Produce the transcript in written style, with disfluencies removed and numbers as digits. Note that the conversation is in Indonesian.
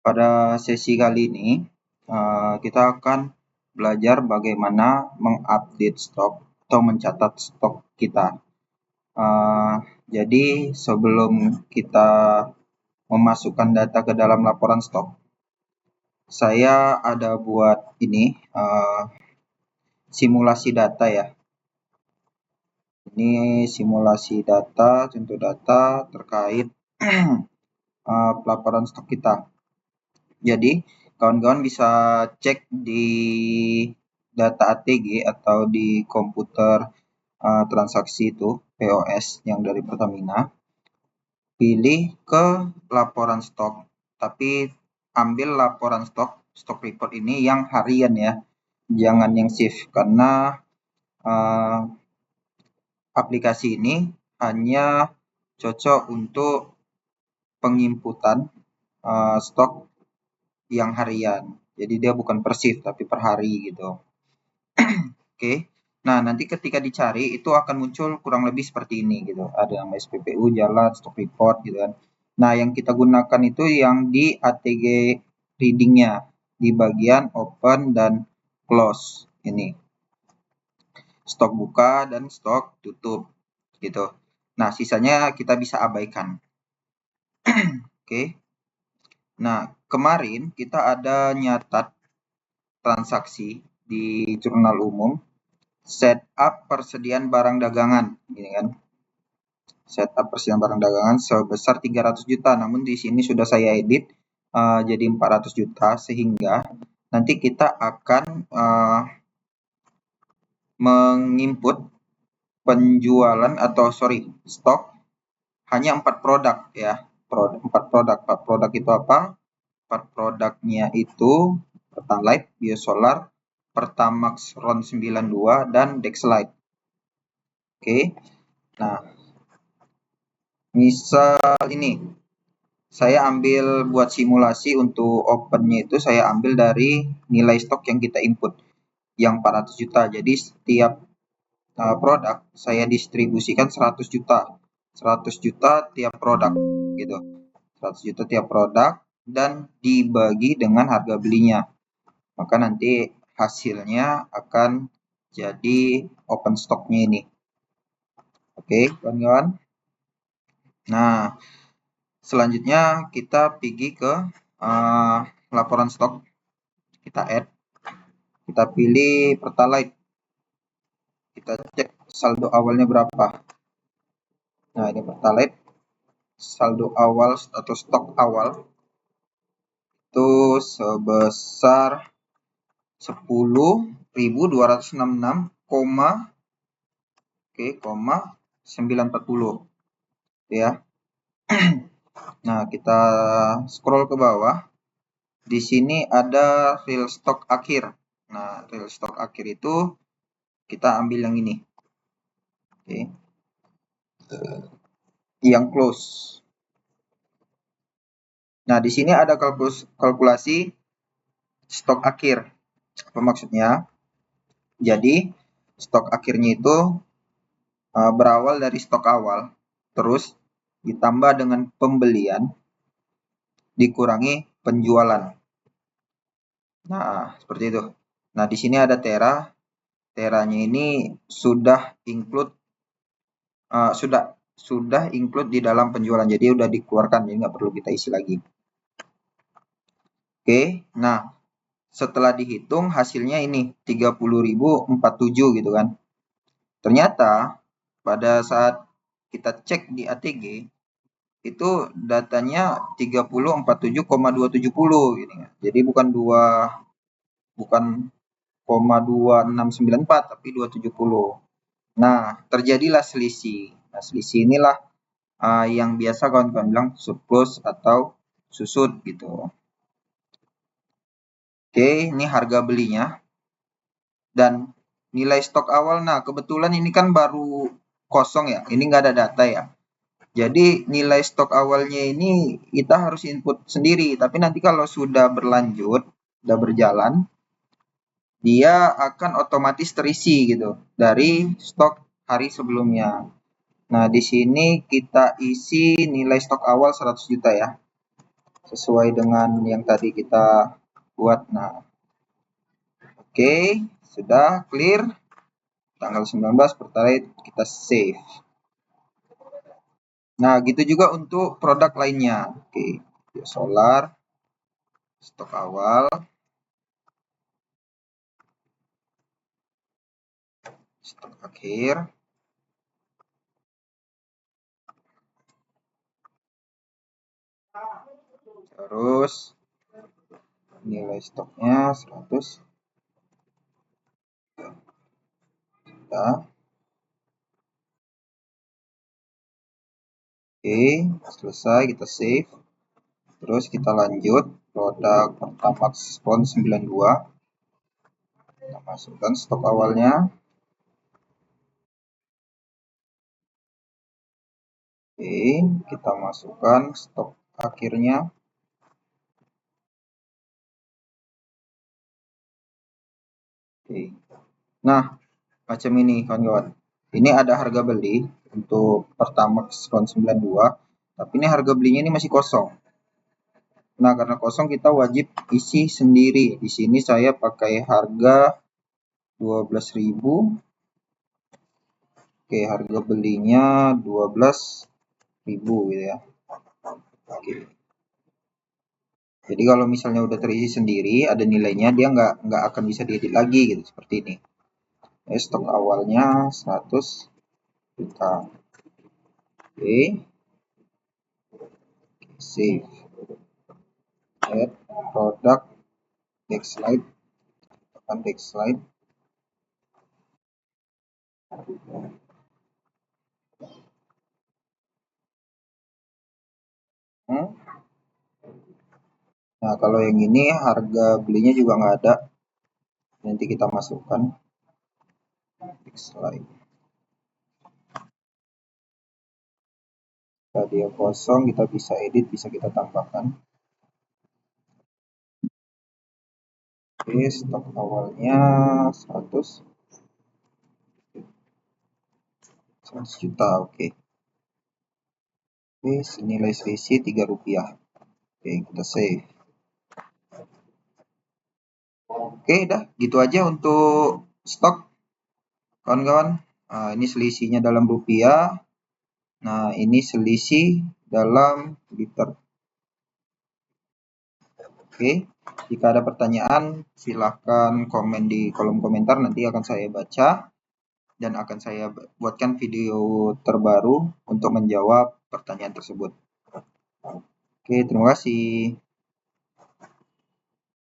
Pada sesi kali ini, kita akan belajar bagaimana mengupdate stok atau mencatat stok kita. Jadi sebelum kita memasukkan data ke dalam laporan stok, saya ada buat ini simulasi data ya. Ini simulasi data, contoh data terkait pelaporan stok kita. Jadi kawan-kawan bisa cek di data ATG atau di komputer transaksi itu POS yang dari Pertamina. Pilih ke laporan stok, tapi ambil laporan stok report ini yang harian ya, jangan yang shift, karena aplikasi ini hanya cocok untuk penginputan stok yang harian. Jadi dia bukan per shift tapi per hari gitu. Oke. Nah, nanti ketika dicari itu akan muncul kurang lebih seperti ini gitu. Ada nama SPPU, jalan, stock report gitu kan. Nah, yang kita gunakan itu yang di ATG reading-nya di bagian open dan close ini. Stok buka dan stok tutup gitu. Nah, sisanya kita bisa abaikan. Oke. Nah, kemarin kita ada nyatat transaksi di jurnal umum, setup persediaan barang dagangan, ini kan. Setup persediaan barang dagangan sebesar 300 juta, namun di sini sudah saya edit jadi 400 juta, sehingga nanti kita akan menginput penjualan atau stok hanya 4 produk ya. 4 produk itu apa? 4 produknya itu Pertalite, Biosolar, Pertamax RON 92 dan Dexlite. Oke. Nah, misal ini saya ambil buat simulasi untuk opennya itu saya ambil dari nilai stok yang kita input yang 400 juta. Jadi setiap produk saya distribusikan 100 juta. 100 juta tiap produk gitu. 100 juta tiap produk dan dibagi dengan harga belinya. Maka nanti hasilnya akan jadi open stocknya ini. Oke, kawan-kawan. Nah, selanjutnya kita pergi ke laporan stok. Kita add. Kita pilih Pertalite. Kita cek saldo awalnya berapa. Nah, ini Pertalite. Saldo awal atau stok awal itu sebesar 10.266,940 ya. Nah, kita scroll ke bawah. Di sini ada real stock akhir. Nah, real stock akhir itu kita ambil yang ini. Oke. Yang close. Nah, di sini ada kalkulasi stok akhir. Apa maksudnya? Jadi, stok akhirnya itu berawal dari stok awal, terus ditambah dengan pembelian, dikurangi penjualan. Nah, seperti itu. Nah, di sini ada tera. Teranya ini sudah include di dalam penjualan. Jadi udah dikeluarkan, jadi nggak perlu kita isi lagi. Oke, nah setelah dihitung hasilnya ini 30.047 gitu kan. Ternyata pada saat kita cek di ATG itu datanya 3047,270 gitu. Jadi bukan 0,2694 tapi 270. Nah, terjadilah selisih. Nah, selisih inilah yang biasa kawan-kawan bilang surplus atau susut gitu. Oke, ini harga belinya dan nilai stok awal. Nah, kebetulan ini kan baru kosong ya, ini nggak ada data ya. Jadi nilai stok awalnya ini kita harus input sendiri, tapi nanti kalau sudah berlanjut, sudah berjalan, dia akan otomatis terisi gitu dari stok hari sebelumnya. Nah, di sini kita isi nilai stok awal 100 juta ya. sesuai dengan yang tadi kita buat. Nah, oke, sudah clear. Tanggal 19 Pertalite kita save. Nah, gitu juga untuk produk lainnya. Oke, solar, stok awal, stok akhir, terus nilai stoknya 100. Sudah. Oke, selesai, kita save. Terus kita lanjut produk Pertamax Spon 92. Kita masukkan stok awalnya. Oke, kita masukkan stok akhirnya. Oke. Nah, macam ini kawan-kawan. Ini ada harga beli untuk Pertamax Spon 92, tapi ini harga belinya ini masih kosong. Nah, karena kosong kita wajib isi sendiri. Di sini saya pakai harga 12.000. Oke, harga belinya 12.000 gitu ya. Oke. Jadi kalau misalnya udah terisi sendiri, ada nilainya, dia nggak akan bisa diedit lagi gitu, seperti ini. Stok awalnya 100 juta. Oke. Save. Add produk, next slide. Tekan next slide. Nah, kalau yang ini harga belinya juga nggak ada. Nanti kita masukkan. Next slide. Jika dia kosong, kita bisa edit, bisa kita tambahkan. Oke, stok awalnya 100 juta. Oke. Oke, nilai selisih Rp3. Oke, kita save. Oke, dah gitu aja untuk stok kawan-kawan. Nah, ini selisihnya dalam rupiah. Nah, ini selisih dalam liter. Oke, jika ada pertanyaan silahkan komen di kolom komentar, nanti akan saya baca dan akan saya buatkan video terbaru untuk menjawab pertanyaan tersebut. Oke, terima kasih.